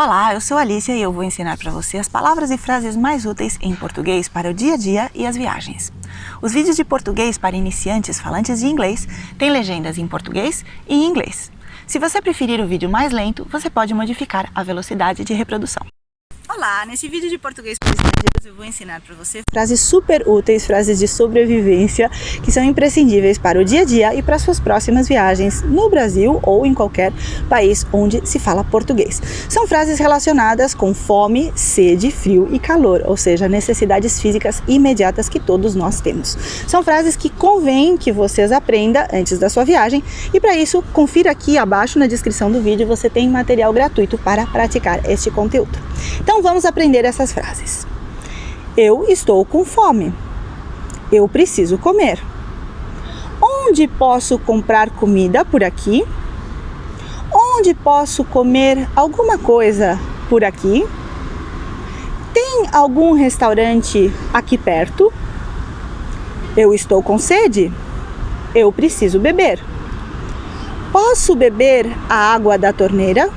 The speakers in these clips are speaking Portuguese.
Olá, eu sou a Alicia e eu vou ensinar para você as palavras e frases mais úteis em português para o dia a dia e as viagens. Os vídeos de português para iniciantes falantes de inglês têm legendas em português e em inglês. Se você preferir o vídeo mais lento, você pode modificar a velocidade de reprodução. Olá, nesse vídeo de português para estrangeiros eu vou ensinar para você frases super úteis, frases de sobrevivência que são imprescindíveis para o dia a dia e para suas próximas viagens no Brasil ou em qualquer país onde se fala português. São frases relacionadas com fome, sede, frio e calor, ou seja, necessidades físicas imediatas que todos nós temos. São frases que convém que vocês aprendam antes da sua viagem e para isso confira aqui abaixo na descrição do vídeo, você tem material gratuito para praticar este conteúdo. Então vamos aprender essas frases. Eu estou com fome. Eu preciso comer. Onde posso comprar comida por aqui? Onde posso comer alguma coisa por aqui? Tem algum restaurante aqui perto? Eu estou com sede. Eu preciso beber. Posso beber a água da torneira?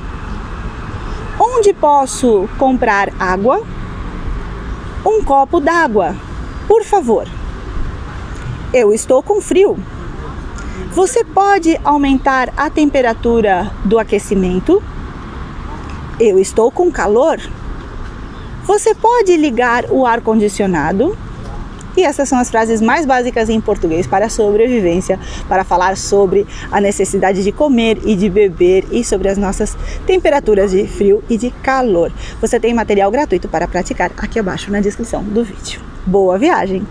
Onde posso comprar água? Um copo d'água, por favor. Eu estou com frio. Você pode aumentar a temperatura do aquecimento? Eu estou com calor. Você pode ligar o ar-condicionado? E essas são as frases mais básicas em português para a sobrevivência, para falar sobre a necessidade de comer e de beber e sobre as nossas temperaturas de frio e de calor. Você tem material gratuito para praticar aqui abaixo na descrição do vídeo. Boa viagem!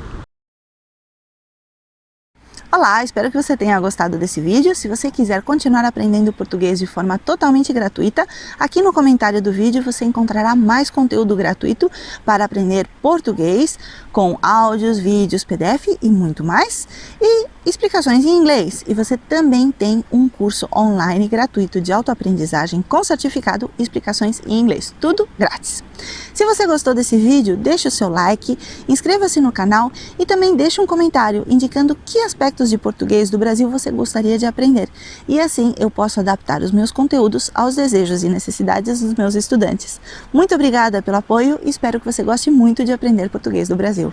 Olá, espero que você tenha gostado desse vídeo. Se você quiser continuar aprendendo português de forma totalmente gratuita, aqui no comentário do vídeo você encontrará mais conteúdo gratuito para aprender português com áudios, vídeos, PDF e muito mais, e explicações em inglês. E você também tem um curso online gratuito de autoaprendizagem com certificado e explicações em inglês, tudo grátis. Se você gostou desse vídeo, deixe o seu like, inscreva-se no canal e também deixe um comentário indicando que aspectos de português do Brasil você gostaria de aprender. E assim eu posso adaptar os meus conteúdos aos desejos e necessidades dos meus estudantes. Muito obrigada pelo apoio e espero que você goste muito de aprender português do Brasil.